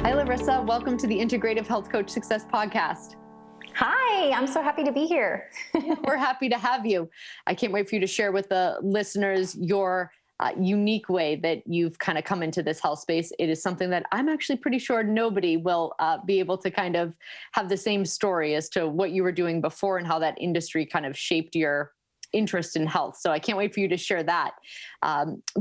Hi, Larissa. Welcome to the Integrative Health Coach Success Podcast. Hi, I'm so happy to be here. We're happy to have you. I can't wait for you to share with the listeners your unique way that you've kind of come into this health space. It is something that I'm actually pretty sure nobody will be able to kind of have the same story as to what you were doing before and how that industry kind of shaped your interest in health. So I can't wait for you to share that.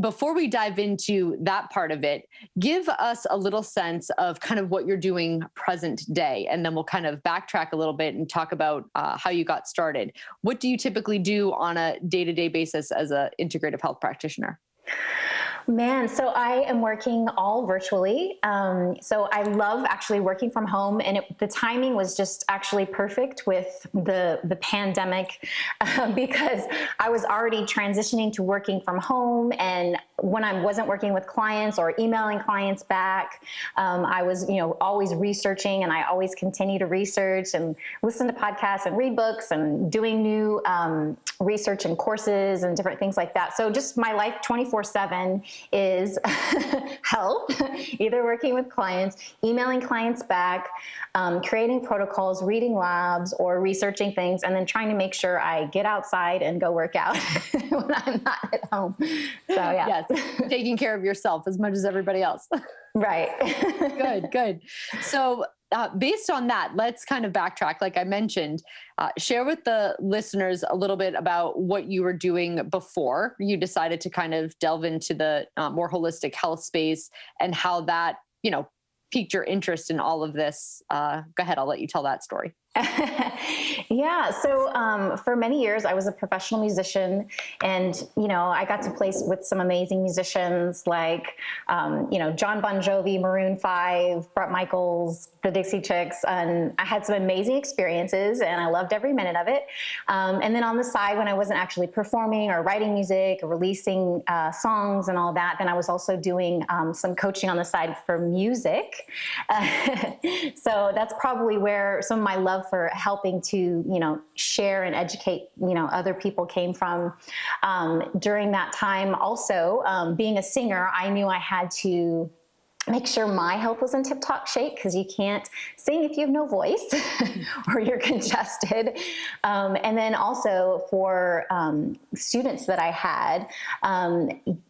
Before we dive into that part of it, give us a little sense of kind of what you're doing present day, and then we'll kind of backtrack a little bit and talk about how you got started. What do you typically do on a day-to-day basis as an integrative health practitioner? Man, so I am working all virtually. So I love actually working from home, and the timing was just actually perfect with the pandemic because I was already transitioning to working from home. And when I wasn't working with clients or emailing clients back, I was, always researching, and I always continue to research and listen to podcasts and read books and doing new research and courses and different things like that. So just my life 24/7 is health, either working with clients, emailing clients back, creating protocols, reading labs, or researching things, and then trying to make sure I get outside and go work out when I'm not at home. So yeah. Yes, taking care of yourself as much as everybody else. Right. Good. So based on that, let's kind of backtrack. Like I mentioned, share with the listeners a little bit about what you were doing before you decided to kind of delve into the more holistic health space, and how that, piqued your interest in all of this. Go ahead. I'll let you tell that story. Yeah. So for many years, I was a professional musician, and, I got to play with some amazing musicians like, John Bon Jovi, Maroon 5, Bret Michaels, the Dixie Chicks. And I had some amazing experiences, and I loved every minute of it. And then on the side, when I wasn't actually performing or writing music or releasing songs and all that, then I was also doing some coaching on the side for music. So that's probably where some of my love for helping to, share and educate, other people came from. During that time also, being a singer, I knew I had to make sure my health was in tip-top shape, because you can't sing if you have no voice or you're congested. And then also for students that I had,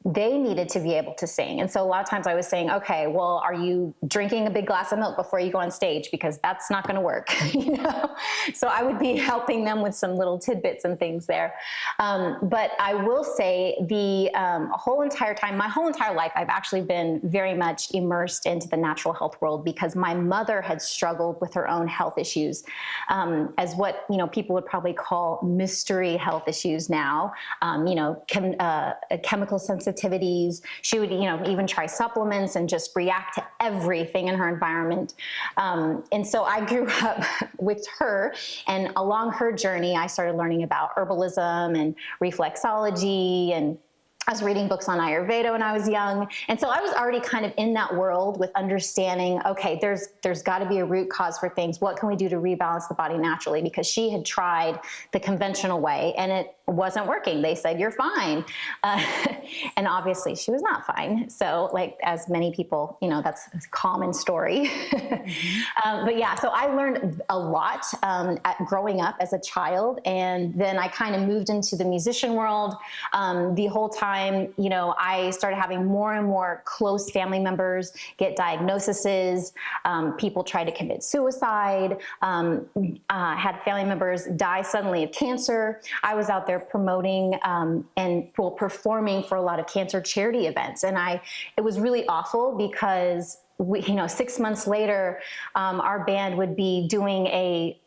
they needed to be able to sing. And so a lot of times I was saying, okay, well, are you drinking a big glass of milk before you go on stage? Because that's not going to work. So I would be helping them with some little tidbits and things there. But I will say the whole entire time, my whole entire life, I've actually been very much immersed into the natural health world, because my mother had struggled with her own health issues, as what, people would probably call mystery health issues now, chemical sensitivities. She would, even try supplements and just react to everything in her environment. And so I grew up with her, and along her journey, I started learning about herbalism and reflexology, and I was reading books on Ayurveda when I was young. And so I was already kind of in that world with understanding, okay, there's got to be a root cause for things. What can we do to rebalance the body naturally? Because she had tried the conventional way and it wasn't working. They said, you're fine. And obviously she was not fine. So like, as many people, that's a common story. But yeah, so I learned a lot growing up as a child. And then I kind of moved into the musician world. The whole time, I started having more and more close family members get diagnoses. People tried to commit suicide, had family members die suddenly of cancer. I was out there promoting and performing for a lot of cancer charity events. And it was really awful, because 6 months later, our band would be doing a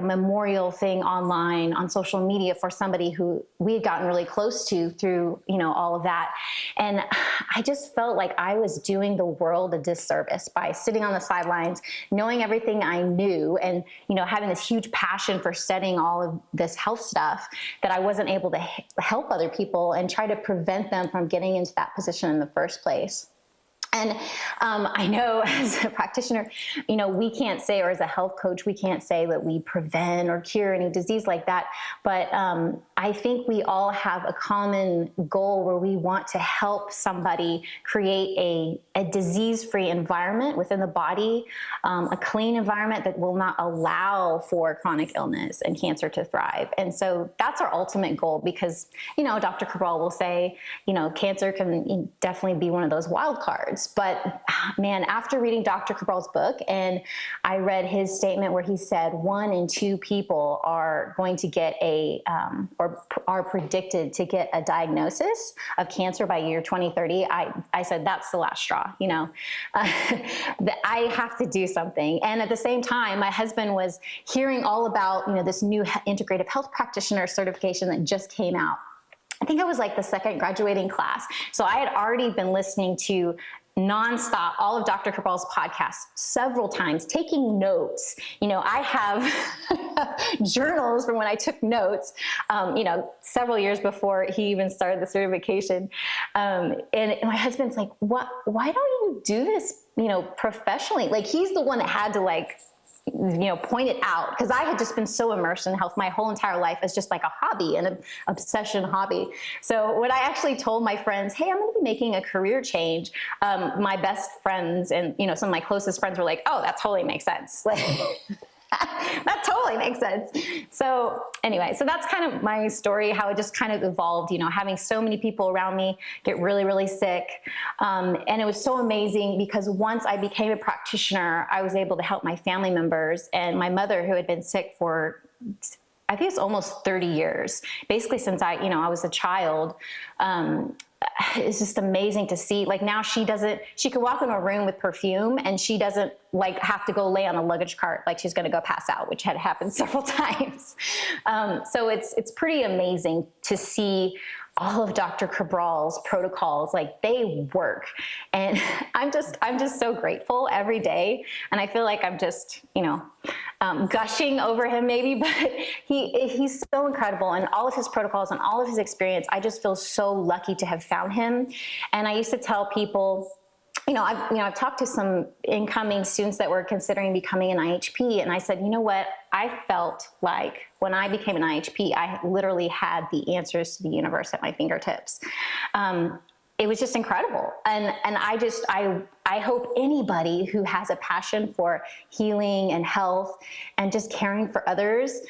memorial thing online on social media for somebody who we had gotten really close to through, all of that. And I just felt like I was doing the world a disservice by sitting on the sidelines, knowing everything I knew, and, having this huge passion for studying all of this health stuff, that I wasn't able to help other people and try to prevent them from getting into that position in the first place. And I know as a practitioner, we can't say, or as a health coach, we can't say that we prevent or cure any disease like that. But I think we all have a common goal where we want to help somebody create a disease-free environment within the body, a clean environment that will not allow for chronic illness and cancer to thrive. And so that's our ultimate goal, because, Dr. Cabral will say, cancer can definitely be one of those wild cards. But man, after reading Dr. Cabral's book, and I read his statement where he said 1 in 2 people are going to get or are predicted to get a diagnosis of cancer by year 2030. I said, that's the last straw, I have to do something. And at the same time, my husband was hearing all about, this new integrative health practitioner certification that just came out. I think it was like the second graduating class. So I had already been listening to nonstop all of Dr. Cabral's podcasts several times, taking notes. I have journals from when I took notes, several years before he even started the certification. And my husband's like, why don't you do this, professionally? Like, he's the one that had to point it out, because I had just been so immersed in health my whole entire life as just like a hobby, an obsession hobby. So when I actually told my friends, hey, I'm going to be making a career change, my best friends and, some of my closest friends were like, oh, that totally makes sense. That totally makes sense. So anyway, so that's kind of my story, how it just kind of evolved, having so many people around me get really, really sick. And it was so amazing, because once I became a practitioner, I was able to help my family members, and my mother, who had been sick for, I think it's almost 30 years, basically since I was a child. It's just amazing to see. Like, now she could walk in a room with perfume and she doesn't have to go lay on a luggage cart like she's going to go pass out, which had happened several times. So it's pretty amazing to see all of Dr. Cabral's protocols, they work. And I'm just so grateful every day. And I feel like I'm just, gushing over him maybe, but he's so incredible, and all of his protocols and all of his experience. I just feel so lucky to have found him. And I used to tell people, I've talked to some incoming students that were considering becoming an IHP, and I said, you know what? I felt like when I became an IHP, I literally had the answers to the universe at my fingertips. It was just incredible. And I hope anybody who has a passion for healing and health and just caring for others,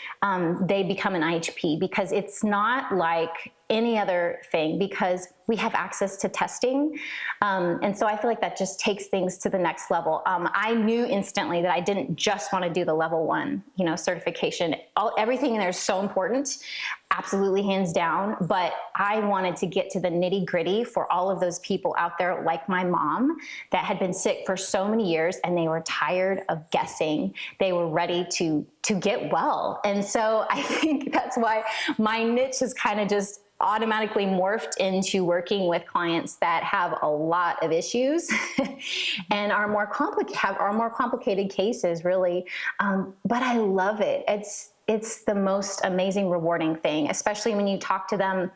they become an IHP, because it's not like any other thing, because we have access to testing. And so I feel like that just takes things to the next level. I knew instantly that I didn't just want to do the level 1, certification. Everything in there is so important, absolutely, hands down. But I wanted to get to the nitty gritty for all of those people out there, like my mom, that had been sick for so many years, and they were tired of guessing. They were ready to get well. And so I think that's why my niche is kind of just automatically morphed into working with clients that have a lot of issues and are more complicated cases, really. But I love it. It's the most amazing, rewarding thing, especially when you talk to them,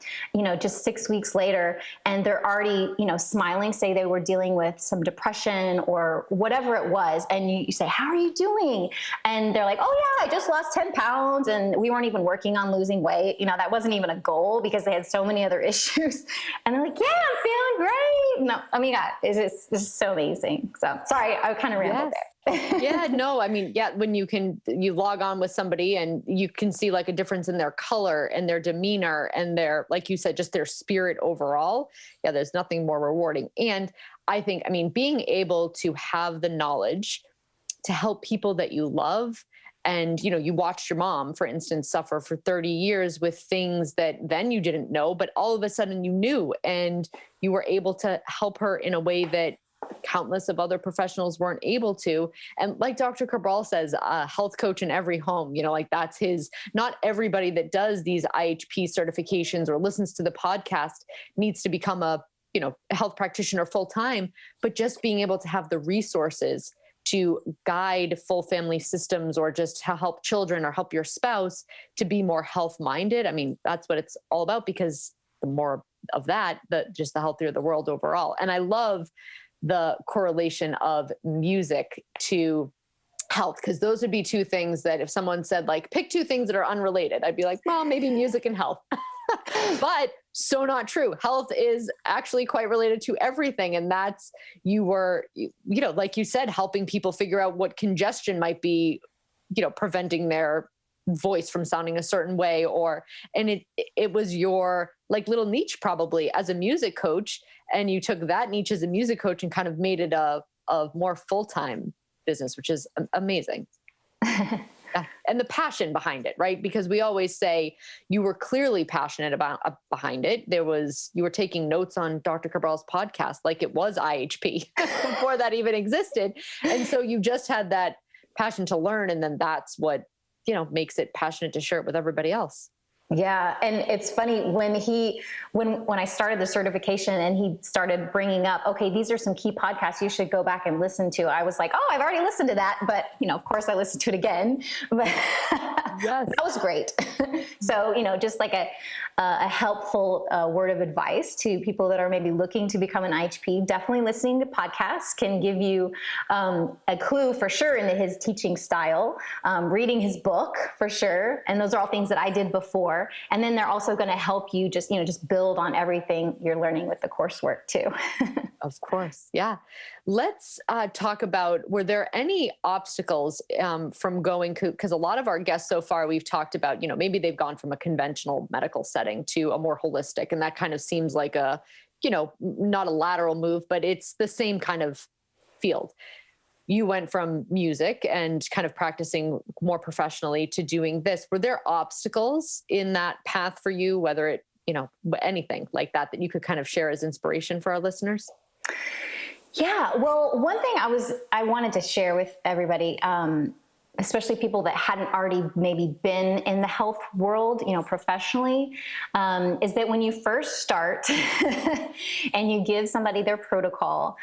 just 6 weeks later, and they're already, smiling, say they were dealing with some depression or whatever it was. And you say, how are you doing? And they're like, oh yeah, I just lost 10 pounds. And we weren't even working on losing weight. That wasn't even a goal, because they had so many other issues. And they're like, yeah, I'm feeling great. No, I mean, it's just so amazing. So sorry, I kind of rambled there. Yeah, no, I mean, yeah, when you log on with somebody and you can see a difference in their color and their demeanor and their, like you said, just their spirit overall. Yeah, there's nothing more rewarding. And I think, being able to have the knowledge to help people that you love. And, you watched your mom, for instance, suffer for 30 years with things that then you didn't know, but all of a sudden you knew, and you were able to help her in a way that countless of other professionals weren't able to. And like Dr. Cabral says, a health coach in every home, that's not everybody that does these IHP certifications or listens to the podcast needs to become a health practitioner full time, but just being able to have the resources to guide full family systems, or just to help children or help your spouse to be more health minded. That's what it's all about, because the more of that, the healthier the world overall. And I love the correlation of music to health, because those would be two things that if someone said pick two things that are unrelated, I'd be like, well, maybe music and health. But so not true. Health is actually quite related to everything. And that's, you were, like you said, helping people figure out what congestion might be, preventing their voice from sounding a certain way, and it was your like little niche probably as a music coach. And you took that niche as a music coach and kind of made it a more full-time business, which is amazing. And the passion behind it, right? Because we always say you were clearly passionate behind it. You were taking notes on Dr. Cabral's podcast like it was IHP before that even existed. And so you just had that passion to learn. And then that's what, makes it passionate to share it with everybody else. Yeah. And it's funny when I started the certification and he started bringing up, okay, these are some key podcasts you should go back and listen to. I was like, oh, I've already listened to that. But, of course I listened to it again, but yes. That was great. So, just like a helpful word of advice to people that are maybe looking to become an IHP, definitely listening to podcasts can give you a clue for sure into his teaching style, reading his book for sure. And those are all things that I did before. And then they're also going to help you just build on everything you're learning with the coursework too. Of course. Yeah. Let's talk about, were there any obstacles from going, because a lot of our guests so far, we've talked about, maybe they've gone from a conventional medical setting to a more holistic. And that kind of seems like a, not a lateral move, but it's the same kind of field. You went from music and kind of practicing more professionally to doing this. Were there obstacles in that path for you, whether it, anything like that you could kind of share as inspiration for our listeners? Yeah. Well, one thing I wanted to share with everybody, especially people that hadn't already maybe been in the health world, professionally, is that when you first start and you give somebody their protocol,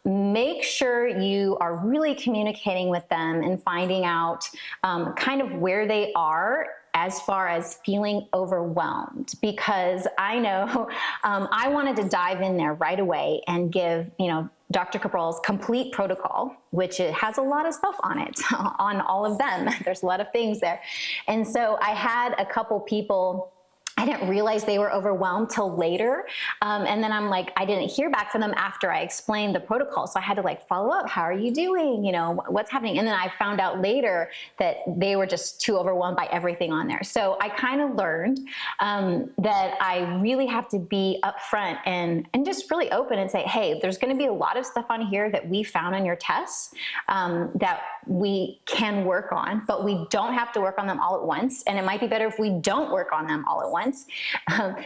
make sure you are really communicating with them and finding out kind of where they are as far as feeling overwhelmed, because I know I wanted to dive in there right away and give, Dr. Cabral's complete protocol, which it has a lot of stuff on it, on all of them. There's a lot of things there. And so I had a couple people, I didn't realize they were overwhelmed till later. And then I'm like, I didn't hear back from them after I explained the protocol. So I had to follow up. How are you doing? What's happening? And then I found out later that they were just too overwhelmed by everything on there. So I kind of learned that I really have to be upfront and just really open and say, hey, there's going to be a lot of stuff on here that we found on your tests that we can work on, but we don't have to work on them all at once. And it might be better if we don't work on them all at once.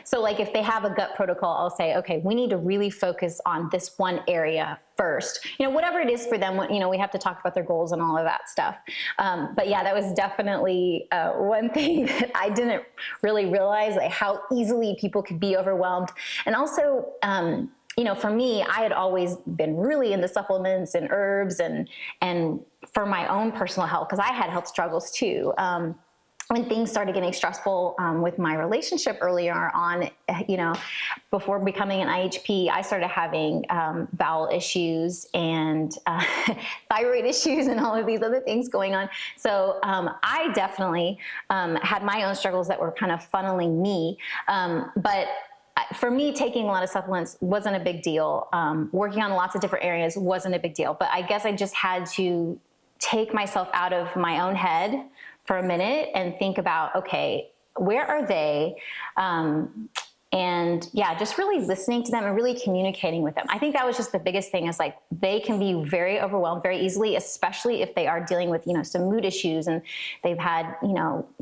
So if they have a gut protocol, I'll say, okay, we need to really focus on this one area first, whatever it is for them. We have to talk about their goals and all of that stuff. But yeah, that was definitely one thing that I didn't really realize, how easily people could be overwhelmed. And also, for me, I had always been really into supplements and herbs and for my own personal health, because I had health struggles too. When things started getting stressful with my relationship earlier on, before becoming an IHP, I started having bowel issues and thyroid issues and all of these other things going on. So I definitely had my own struggles that were kind of funneling me. But for me, taking a lot of supplements wasn't a big deal. Working on lots of different areas wasn't a big deal. But I guess I just had to take myself out of my own head for a minute and think about, okay, where are they? And yeah, just really listening to them and really communicating with them. I think that was just the biggest thing, is they can be very overwhelmed very easily, especially if they are dealing with, some mood issues and they've had,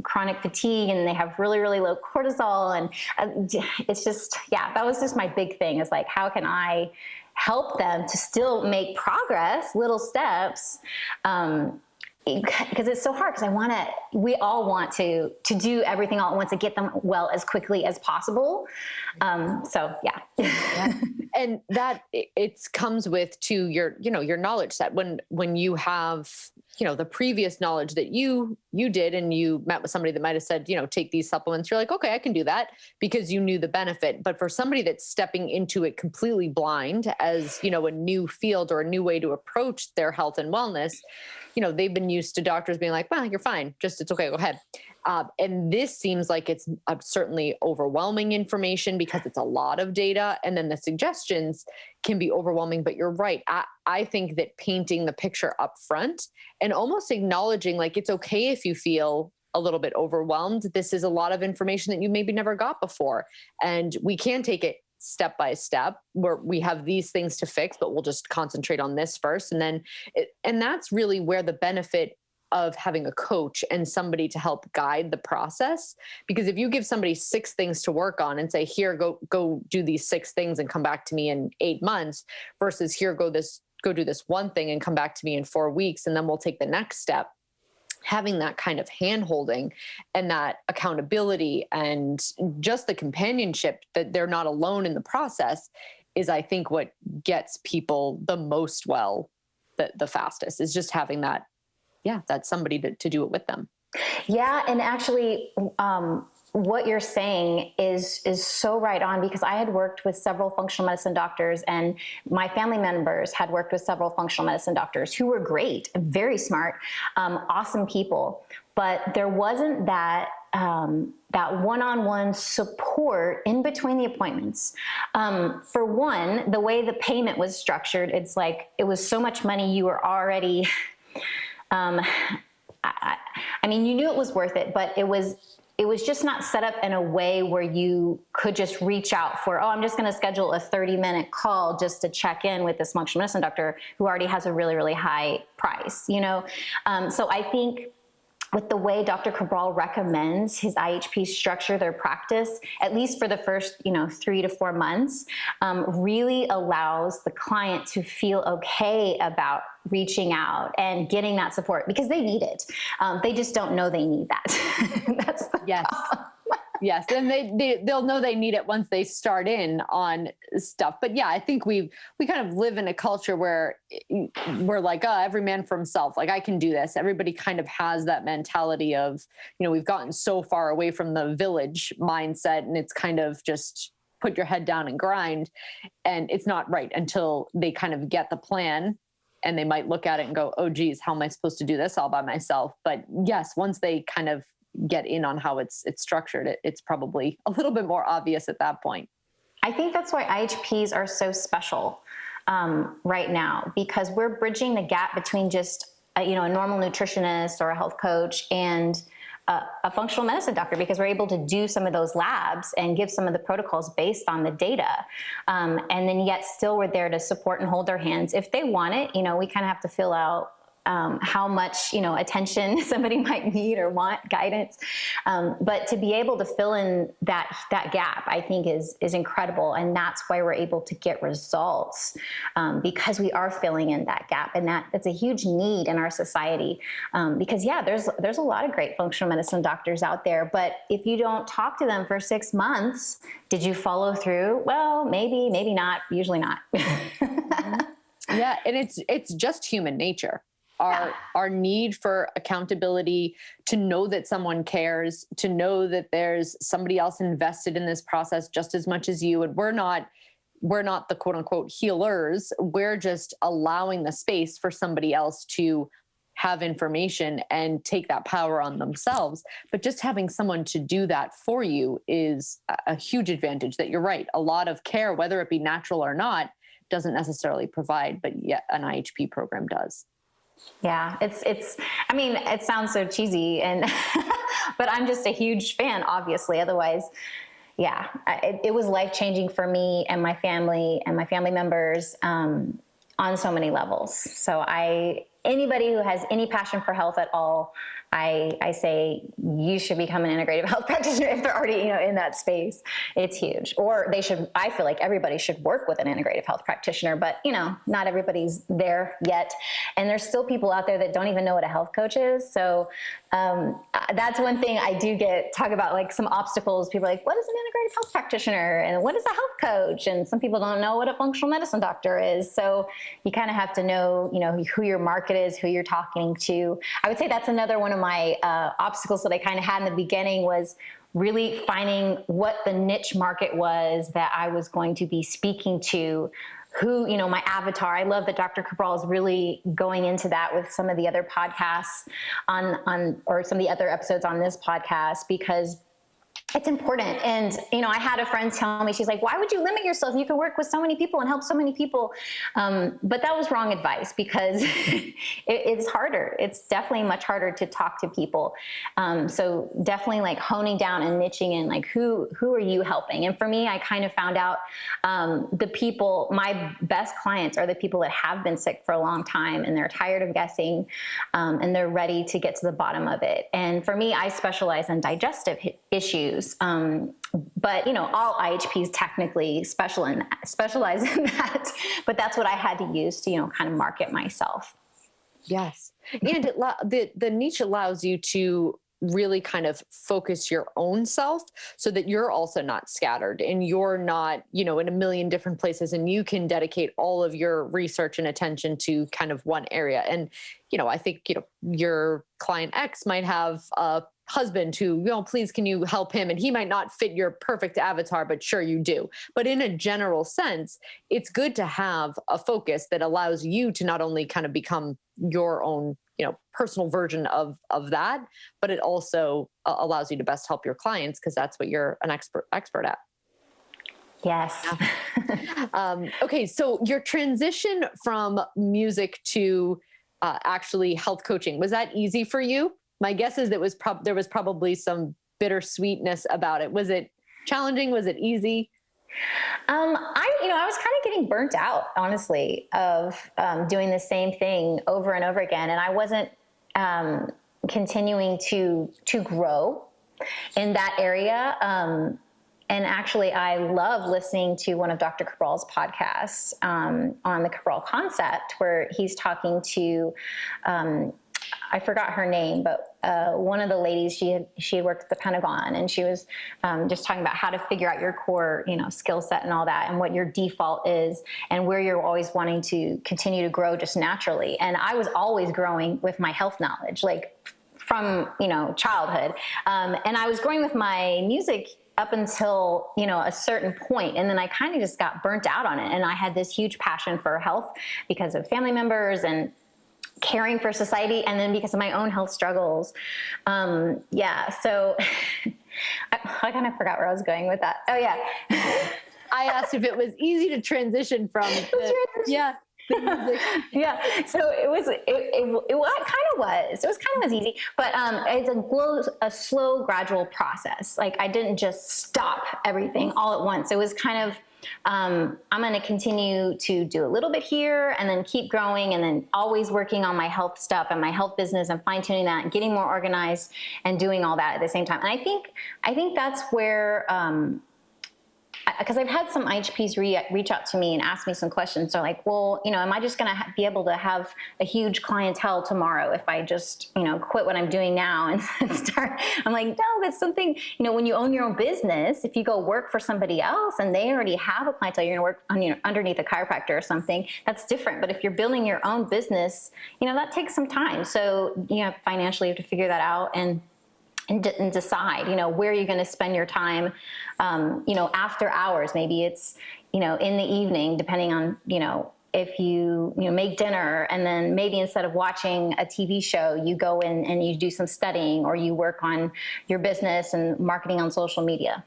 chronic fatigue and they have really, really low cortisol. And it's just, yeah, that was just my big thing, is how can I help them to still make progress, little steps, because it's so hard, because we all want to do everything all at once to get them well as quickly as possible. So yeah. Yeah. And that it comes with your knowledge set. When you have, the previous knowledge that you did, and you met with somebody that might've said, take these supplements, you're like, okay, I can do that, because you knew the benefit. But for somebody that's stepping into it completely blind, as, a new field or a new way to approach their health and wellness, they've been used to doctors being like, well, you're fine. It's okay. Go ahead. And this seems like it's certainly overwhelming information because it's a lot of data. And then the suggestions can be overwhelming, but you're right. I think that painting the picture up front and almost acknowledging like it's okay if you feel a little bit overwhelmed. This is a lot of information that you maybe never got before. And we can take it step by step where we have these things to fix, but we'll just concentrate on this first. And then, and that's really where the benefit of having a coach and somebody to help guide the process. Because if you give somebody 6 things to work on and say, here, go do these 6 things and come back to me in 8 months versus here, go do this one thing and come back to me in 4 weeks. And then we'll take the next step. Having that kind of hand-holding and that accountability and just the companionship that they're not alone in the process is, I think, what gets people the most the fastest is just having that, that's somebody to do it with them. Yeah. And actually, what you're saying is so right on, because I had worked with several functional medicine doctors, and my family members had worked with several functional medicine doctors who were great, very smart, awesome people. But there wasn't that one-on-one support in between the appointments. For one, the way the payment was structured, it's like it was so much money you were already. I mean, you knew it was worth it, but it was just not set up in a way where you could just reach out for, I'm just going to schedule a 30-minute call just to check in with this functional medicine doctor who already has a really, really high price, So I think with the way Dr. Cabral recommends his IHP structure their practice, at least for the first, 3 to 4 months, really allows the client to feel okay about reaching out and getting that support because they need it. They just don't know they need that. That's the problem. Yes. And they'll know they need it once they start in on stuff. But yeah, I think we kind of live in a culture where we're like, every man for himself. Like, I can do this. Everybody kind of has that mentality of, we've gotten so far away from the village mindset, and it's kind of just put your head down and grind. And it's not right until they kind of get the plan. And they might look at it and go, oh, geez, how am I supposed to do this all by myself? But yes, once they kind of get in on how it's structured, it's probably a little bit more obvious at that point. I think that's why IHPs are so special right now, because we're bridging the gap between just a normal nutritionist or a health coach and a functional medicine doctor, because we're able to do some of those labs and give some of the protocols based on the data. And then yet still we're there to support and hold their hands. If they want it, we kind of have to fill out how much, attention somebody might need or want guidance. But to be able to fill in that gap, I think is incredible. And that's why we're able to get results, because we are filling in that gap. And that's a huge need in our society. Because there's a lot of great functional medicine doctors out there, but if you don't talk to them for 6 months, did you follow through? Well, maybe not, usually not. Yeah. And it's just human nature. Our need for accountability, to know that someone cares, to know that there's somebody else invested in this process just as much as you. And we're not the quote unquote healers. We're just allowing the space for somebody else to have information and take that power on themselves. But just having someone to do that for you is a huge advantage. That you're right. A lot of care, whether it be natural or not, doesn't necessarily provide, but yet an IHP program does. Yeah, I mean, it sounds so cheesy, but I'm just a huge fan, obviously. Otherwise, it was life-changing for me and my family members, on so many levels. So anybody who has any passion for health at all, I say you should become an integrative health practitioner if they're already, in that space. It's huge. Or I feel like everybody should work with an integrative health practitioner, but not everybody's there yet. And there's still people out there that don't even know what a health coach is. So that's one thing I do talk about, like some obstacles. People are like, what is an integrative health practitioner? And what is a health coach? And some people don't know what a functional medicine doctor is. So you kind of have to know, who your market is, who you're talking to. I would say that's another one of my obstacles that I kind of had in the beginning, was really finding what the niche market was that I was going to be speaking to who, my avatar. I love that Dr. Cabral is really going into that with some of the other podcasts or some of the other episodes on this podcast, because it's important. And, I had a friend tell me, she's like, why would you limit yourself? You can work with so many people and help so many people. But that was wrong advice, because it's harder. It's definitely much harder to talk to people. So definitely like honing down and niching in, like, who are you helping? And for me, I kind of found out the people, my best clients are the people that have been sick for a long time, and they're tired of guessing, and they're ready to get to the bottom of it. And for me, I specialize in digestive issues. But all IHPs technically specialize in that, but that's what I had to use to, kind of market myself. Yes. And the niche allows you to really kind of focus your own self, so that you're also not scattered and you're not, in a million different places, and you can dedicate all of your research and attention to kind of one area. And, I think, your client X might have a husband who, please, can you help him? And he might not fit your perfect avatar, but sure you do. But in a general sense, it's good to have a focus that allows you to not only kind of become your own, personal version of that, but it also allows you to best help your clients, because that's what you're an expert at. Yes. Okay. So your transition from music to actually health coaching, was that easy for you? My guess is that there was probably some bittersweetness about it. Was it challenging? Was it easy? I was kind of getting burnt out, honestly, of doing the same thing over and over again. And I wasn't continuing to grow in that area. And actually, I love listening to one of Dr. Cabral's podcasts on the Cabral concept, where he's talking to, I forgot her name, but one of the ladies, she had worked at the Pentagon, and she was just talking about how to figure out your core, skill set and all that, and what your default is, and where you're always wanting to continue to grow just naturally. And I was always growing with my health knowledge, like from, childhood. And I was growing with my music up until, a certain point. And then I kind of just got burnt out on it. And I had this huge passion for health because of family members and caring for society, and then because of my own health struggles. So I kind of forgot where I was going with that. Oh yeah. I asked if it was easy to transition from the music. Yeah. So it kind of was. It was kind of as easy, but it's a slow, gradual process. Like, I didn't just stop everything all at once. It was kind of, I'm going to continue to do a little bit here, and then keep growing, and then always working on my health stuff and my health business, and fine tuning that, and getting more organized, and doing all that at the same time. And I think that's where, because I've had some IHPs reach out to me and ask me some questions. They're like, well, am I just going to be able to have a huge clientele tomorrow if I just, quit what I'm doing now and start? I'm like, no, that's something, when you own your own business, if you go work for somebody else and they already have a clientele, you're going to work underneath a chiropractor or something, that's different. But if you're building your own business, that takes some time. So, financially, you have to figure that out and decide, where you're going to spend your time, after hours. Maybe it's, in the evening, depending on, if you make dinner, and then maybe instead of watching a TV show, you go in and you do some studying, or you work on your business and marketing on social media.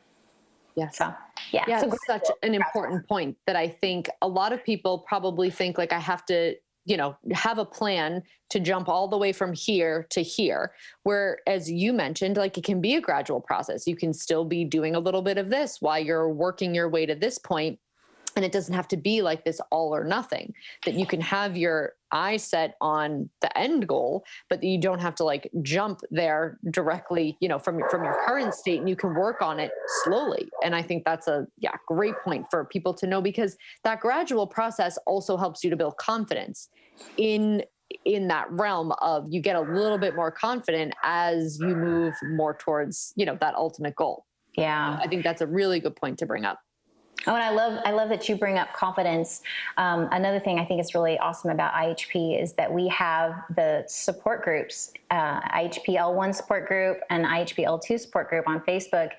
Yes. So, yeah. It's such an important point that I think a lot of people probably think, like, I have to, have a plan to jump all the way from here to here, where, as you mentioned, like, it can be a gradual process. You can still be doing a little bit of this while you're working your way to this point. And it doesn't have to be like this all or nothing, that you can have your eye set on the end goal, but that you don't have to like jump there directly, from your current state, and you can work on it slowly. And I think that's a great point for people to know, because that gradual process also helps you to build confidence in that realm of, you get a little bit more confident as you move more towards, that ultimate goal. Yeah. I think that's a really good point to bring up. Oh, and I love that you bring up confidence. Another thing I think is really awesome about IHP is that we have the support groups, IHP L1 support group and IHP L2 support group on Facebook.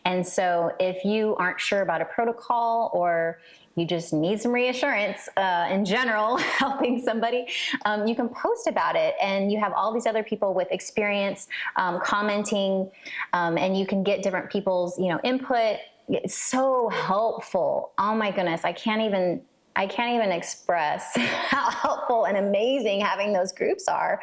And so if you aren't sure about a protocol, or you just need some reassurance in general, helping somebody, you can post about it, and you have all these other people with experience commenting, and you can get different people's, input. It's so helpful. Oh my goodness. I can't even express how helpful and amazing having those groups are.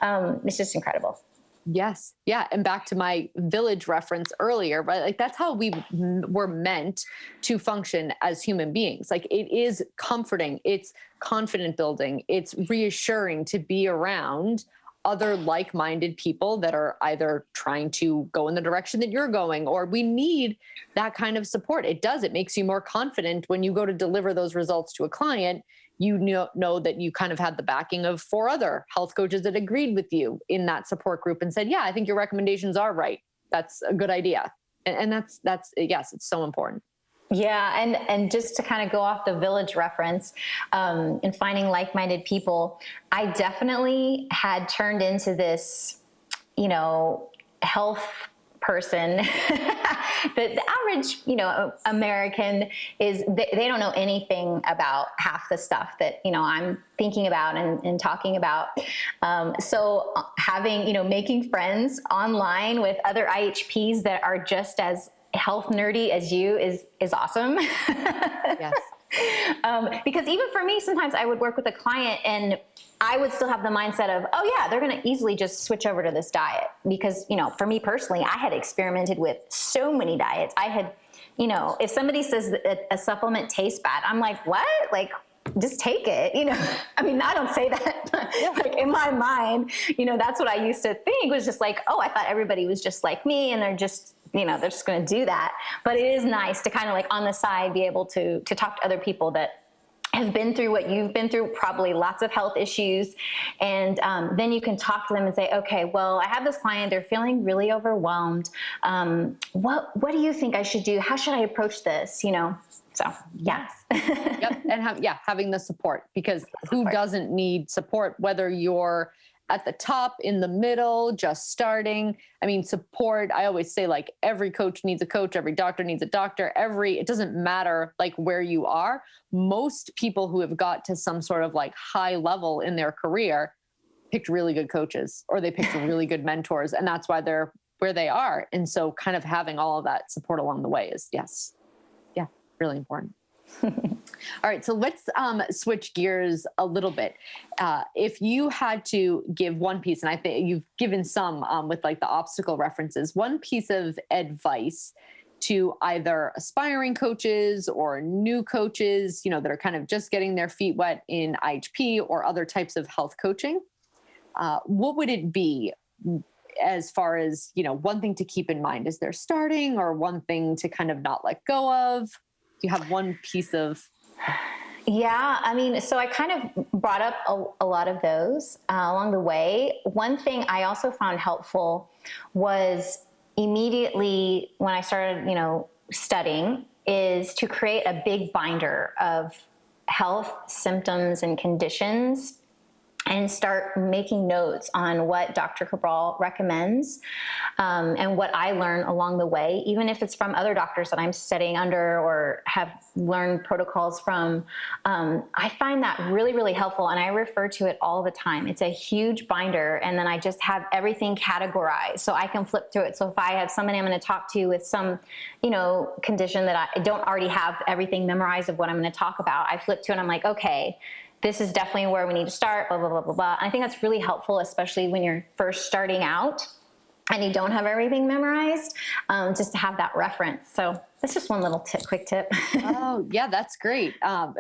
It's just incredible. Yes. Yeah. And back to my village reference earlier, right? Like that's how we were meant to function as human beings. Like it is comforting. It's confident building. It's reassuring to be around other like-minded people that are either trying to go in the direction that you're going, or we need that kind of support. It makes you more confident when you go to deliver those results to a client. You know that you kind of had the backing of 4 other health coaches that agreed with you in that support group and said, yeah, I think your recommendations are right. That's a good idea. And that's, yes, it's so important. Yeah. And just to kind of go off the village reference, and finding like-minded people, I definitely had turned into this, health person. The average, American is, they don't know anything about half the stuff that, I'm thinking about and talking about. So having, making friends online with other IHPs that are just as health nerdy as you is awesome. Yes. Because even for me, sometimes I would work with a client and I would still have the mindset of, oh yeah, they're going to easily just switch over to this diet. Because, for me personally, I had experimented with so many diets. I had, if somebody says that a supplement tastes bad, I'm like, what? Like, just take it, I mean, I don't say that, like in my mind, that's what I used to think, was just like, oh, I thought everybody was just like me and they're just going to do that. But it is nice to kind of like on the side, be able to talk to other people that have been through what you've been through, probably lots of health issues. And then you can talk to them and say, okay, well, I have this client, they're feeling really overwhelmed. What do you think I should do? How should I approach this? So yeah. Yep. And having the support, because who doesn't need support, whether you're at the top, in the middle, just starting. I mean, support, I always say, like, every coach needs a coach, every doctor needs a doctor, it doesn't matter like where you are. Most people who have got to some sort of like high level in their career picked really good coaches, or they picked really good mentors, and that's why they're where they are. And so kind of having all of that support along the way is, really important. All right. So let's switch gears a little bit. If you had to give one piece, and I think you've given some with like the obstacle references, one piece of advice to either aspiring coaches or new coaches, that are kind of just getting their feet wet in IHP or other types of health coaching, what would it be? As far as, one thing to keep in mind as they're starting, or one thing to kind of not let go of? Do you have one piece of? Yeah, I mean, so I kind of brought up a lot of those along the way. One thing I also found helpful was immediately when I started, studying, is to create a big binder of health symptoms and conditions, and start making notes on what Dr. Cabral recommends, and what I learn along the way, even if it's from other doctors that I'm studying under or have learned protocols from. I find that really, really helpful, and I refer to it all the time. It's a huge binder, and then I just have everything categorized so I can flip through it. So if I have somebody I'm going to talk to with some, condition that I don't already have everything memorized of what I'm going to talk about, I flip to it and I'm like, okay, this is definitely where we need to start, blah, blah, blah, blah, blah. And I think that's really helpful, especially when you're first starting out and you don't have everything memorized, just to have that reference. So that's just one little quick tip. Oh, yeah, that's great.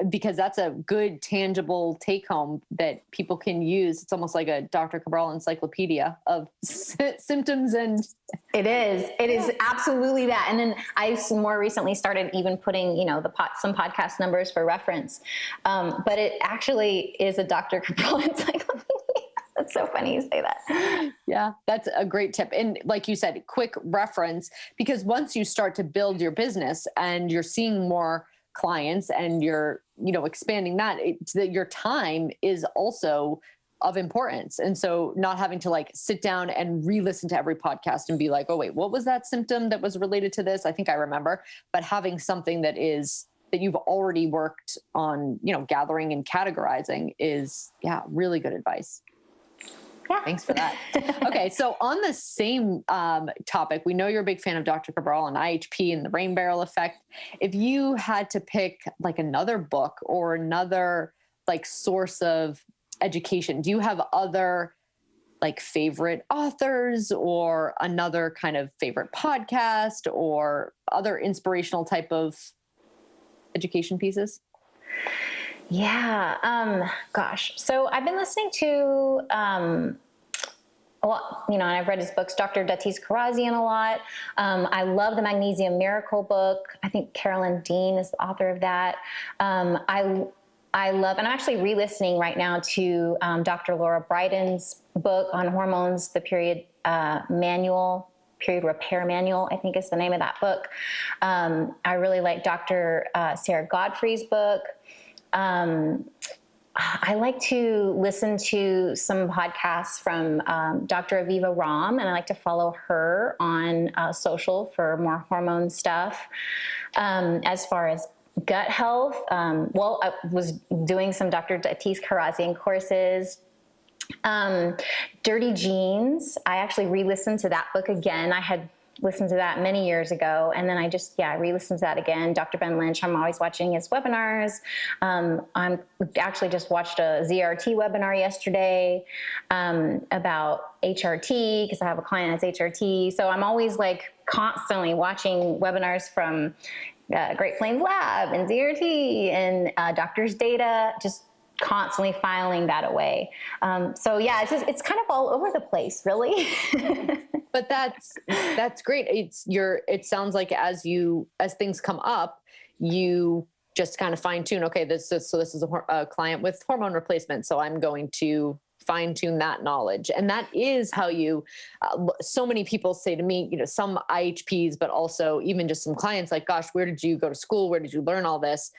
Because that's a good, tangible take home that people can use. It's almost like a Dr. Cabral encyclopedia of symptoms. And it is absolutely that. And then I more recently started even putting, some podcast numbers for reference. But it actually is a Dr. Cabral encyclopedia. That's so funny you say that. Yeah, that's a great tip. And like you said, quick reference, because once you start to build your business and you're seeing more clients and you're, expanding that, that your time is also of importance. And so not having to like sit down and re-listen to every podcast and be like, oh wait, what was that symptom that was related to this? I think I remember, but having something that you've already worked on, gathering and categorizing is, really good advice. Yeah. Thanks for that. Okay. So on the same topic, we know you're a big fan of Dr. Cabral and IHP and the rain barrel effect. If you had to pick like another book or another like source of education, do you have other like favorite authors or another kind of favorite podcast or other inspirational type of education pieces? Yeah. Gosh. So I've been listening to, and I've read his books, Dr. Datis Karazian a lot. I love the Magnesium Miracle book. I think Carolyn Dean is the author of that. I love, and I'm actually re-listening right now to Dr. Laura Brydon's book on hormones, the period repair manual, I think is the name of that book. I really like Dr. Sarah Godfrey's book. I like to listen to some podcasts from Dr. Aviva Ram, and I like to follow her on social for more hormone stuff. As far as gut health, I was doing some Dr. Datis Karazian courses. Dirty Genes, I actually re-listened to that book again. I had listened to that many years ago, and then I re-listened to that again. Dr. Ben Lynch, I'm always watching his webinars. I'm actually just watched a ZRT webinar yesterday about HRT, because I have a client that's HRT. So I'm always like constantly watching webinars from Great Plains Lab and ZRT and Doctor's Data, just constantly filing that away. It's kind of all over the place, really. But that's great. It sounds like as things come up, you just kind of fine tune. Okay, this is a client with hormone replacement, so I'm going to fine tune that knowledge. And that is how so many people say to me, some IHPs, but also even just some clients like, gosh, where did you go to school? Where did you learn all this?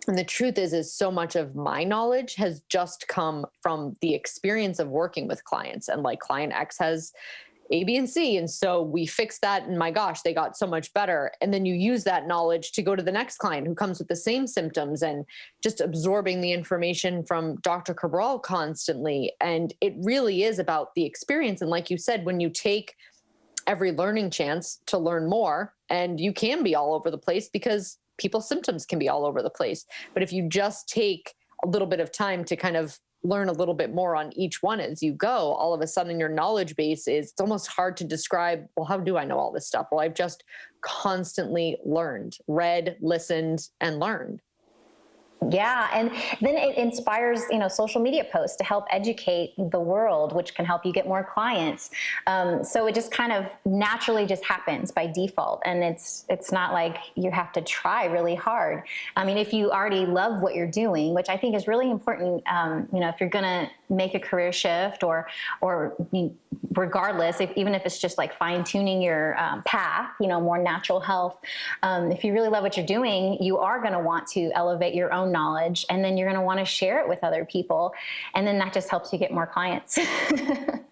And the truth is so much of my knowledge has just come from the experience of working with clients, and like client X has A, B, and C. And so we fixed that, and my gosh, they got so much better. And then you use that knowledge to go to the next client who comes with the same symptoms, and just absorbing the information from Dr. Cabral constantly. And it really is about the experience. And like you said, when you take every learning chance to learn more, and you can be all over the place because people's symptoms can be all over the place. But if you just take a little bit of time to kind of learn a little bit more on each one as you go, all of a sudden your knowledge base it's almost hard to describe. Well, how do I know all this stuff? Well, I've just constantly read, listened, and learned. Yeah. And then it inspires, social media posts to help educate the world, which can help you get more clients. So it just kind of naturally just happens by default. And it's not like you have to try really hard. I mean, if you already love what you're doing, which I think is really important, if you're going to make a career shift or regardless, even if it's just like fine tuning your path, more natural health. If you really love what you're doing, you are going to want to elevate your own knowledge, and then you're going to want to share it with other people. And then that just helps you get more clients.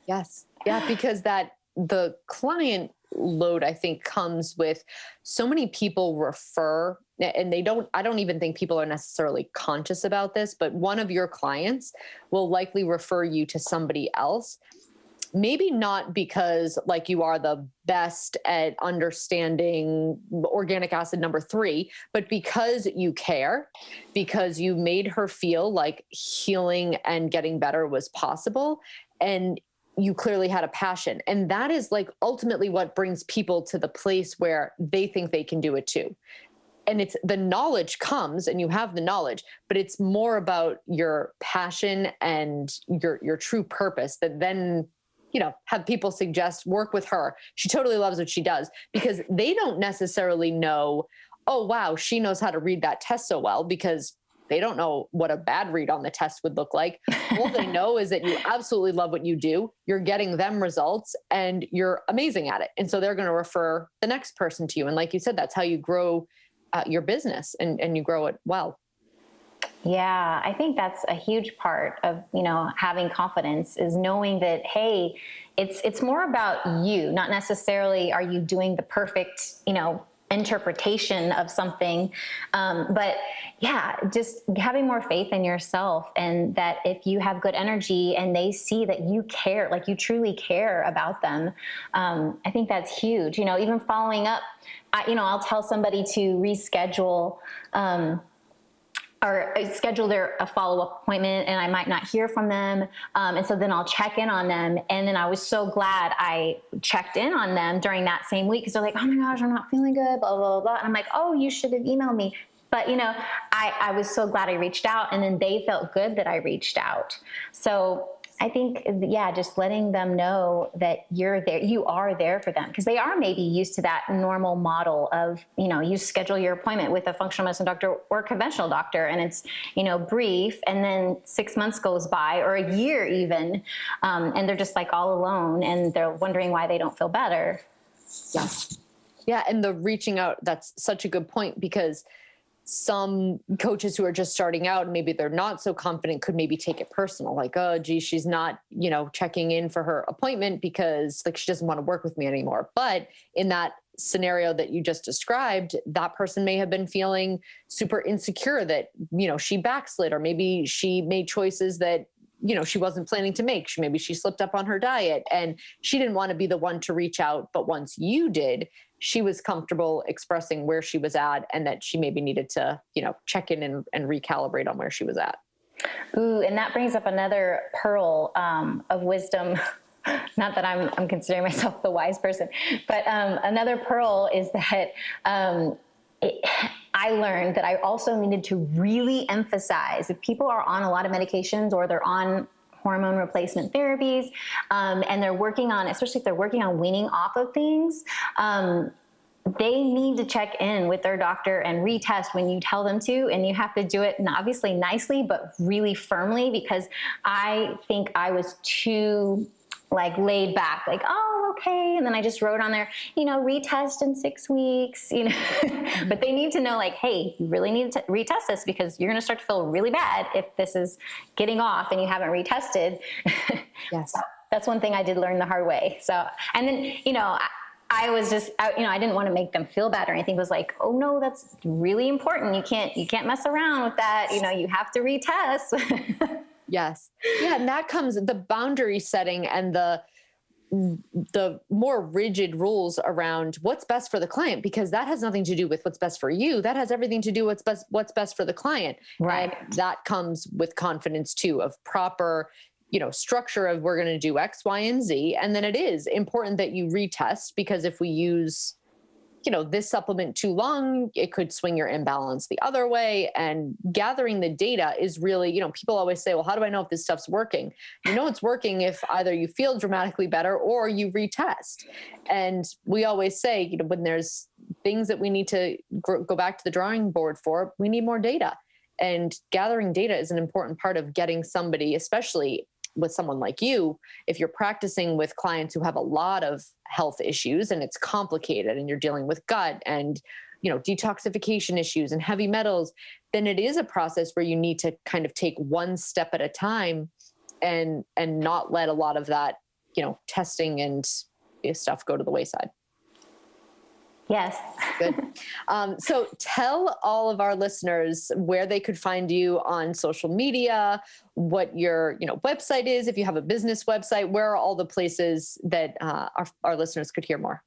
Yes. Yeah. Because the client load, I think, comes with so many people refer, and I don't even think people are necessarily conscious about this, but one of your clients will likely refer you to somebody else. Maybe not because like you are the best at understanding organic acid number 3, but because you care, because you made her feel like healing and getting better was possible. And you clearly had a passion. And that is like ultimately what brings people to the place where they think they can do it too. And it's the knowledge comes, and you have the knowledge, but it's more about your passion and your true purpose that then have people suggest work with her. She totally loves what she does, because they don't necessarily know, oh, wow, she knows how to read that test so well, because they don't know what a bad read on the test would look like. All they know is that you absolutely love what you do. You're getting them results and you're amazing at it. And so they're going to refer the next person to you. And like you said, that's how you grow your business and you grow it well. Yeah, I think that's a huge part of, having confidence, is knowing that, hey, it's more about you, not necessarily are you doing the perfect, interpretation of something. But yeah, just having more faith in yourself, and that if you have good energy and they see that you care, like you truly care about them, I think that's huge. Even following up, I'll tell somebody to reschedule, or schedule a follow-up appointment, and I might not hear from them. And so then I'll check in on them. And then I was so glad I checked in on them during that same week, because they're like, oh my gosh, I'm not feeling good, blah, blah, blah. And I'm like, oh, you should have emailed me. But, I was so glad I reached out, and then they felt good that I reached out. So I think, yeah, just letting them know that you're there, you are there for them, because they are maybe used to that normal model of, you schedule your appointment with a functional medicine doctor or a conventional doctor, and it's, brief, and then 6 months goes by, or a year even, and they're just like all alone, and they're wondering why they don't feel better. Yeah. Yeah. And the reaching out, that's such a good point, because some coaches who are just starting out, and maybe they're not so confident, could maybe take it personal. Like, oh, gee, she's not, checking in for her appointment because like she doesn't want to work with me anymore. But in that scenario that you just described, that person may have been feeling super insecure that, she backslid, or maybe she made choices that, she wasn't planning to make. Maybe she slipped up on her diet, and she didn't want to be the one to reach out. But once you did, she was comfortable expressing where she was at, and that she maybe needed to, check in and recalibrate on where she was at. Ooh, and that brings up another pearl of wisdom. Not that I'm considering myself the wise person, but another pearl is that I learned that I also needed to really emphasize, if people are on a lot of medications, or they're on hormone replacement therapies, and they're working on, especially if they're working on weaning off of things, they need to check in with their doctor and retest when you tell them to. And you have to do it, obviously nicely, but really firmly, because I think I was too laid back, oh, okay. And then I just wrote on there, retest in 6 weeks, but they need to know, hey, you really need to retest this, because you're going to start to feel really bad if this is getting off and you haven't retested. Yes. So that's one thing I did learn the hard way. So, and then, I was just, I didn't want to make them feel bad or anything. It was like, oh no, that's really important. You can't mess around with that. You have to retest. Yes. Yeah. And that comes the boundary setting and the more rigid rules around what's best for the client, because that has nothing to do with what's best for you. That has everything to do with what's best for the client. Right. And that comes with confidence too, of proper, structure of, we're going to do X, Y, and Z. And then it is important that you retest, because if we use, this supplement too long, it could swing your imbalance the other way. And gathering the data is really, people always say, well, how do I know if this stuff's working? It's working if either you feel dramatically better or you retest. And we always say, when there's things that we need to go back to the drawing board for, we need more data. And gathering data is an important part of getting somebody, especially with someone like you, if you're practicing with clients who have a lot of health issues and it's complicated, and you're dealing with gut and, detoxification issues and heavy metals, then it is a process where you need to kind of take one step at a time and not let a lot of that, testing and stuff go to the wayside. Yes. Good. So tell all of our listeners where they could find you on social media, what your website is, if you have a business website, where are all the places that our listeners could hear more?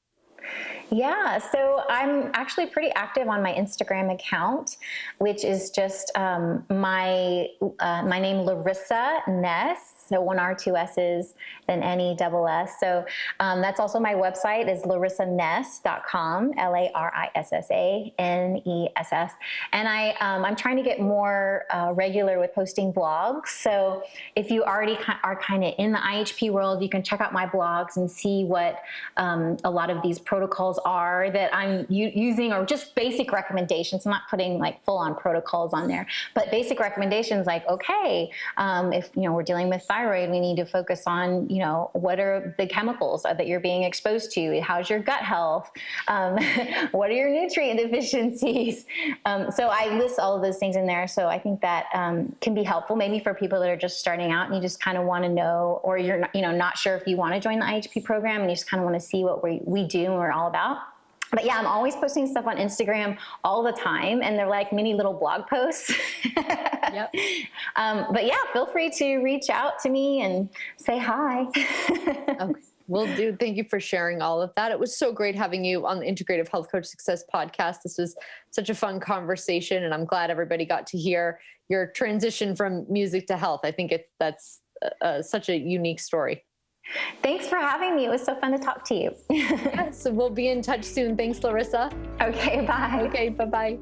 Yeah, so I'm actually pretty active on my Instagram account, which is just my name, Larissa Ness. So 1 R, 2 S's, then N-E-S-S. So that's also my website is larissaness.com, LARISSANESS. And I'm trying to get more regular with posting blogs. So if you already are kind of in the IHP world, you can check out my blogs and see what a lot of these protocols are that I'm using, or just basic recommendations. I'm not putting full on protocols on there, but basic recommendations like, okay, if we're dealing with thyroid, we need to focus on, you know, what are the chemicals that you're being exposed to? How's your gut health? What are your nutrient deficiencies? So I list all of those things in there. So I think that can be helpful maybe for people that are just starting out and you just kind of want to know, or you're not, you know, not sure if you want to join the IHP program and you just kind of want to see what we do and what we're all about. But yeah, I'm always posting stuff on Instagram all the time, and they're like mini little blog posts. Yep. But yeah, feel free to reach out to me and say hi. Okay. Will do. Thank you for sharing all of that. It was so great having you on the Integrative Health Coach Success podcast. This was such a fun conversation, and I'm glad everybody got to hear your transition from music to health. I think that's such a unique story. Thanks for having me. It was so fun to talk to you. Yes, we'll be in touch soon. Thanks, Larissa. Okay, bye. Okay, bye-bye.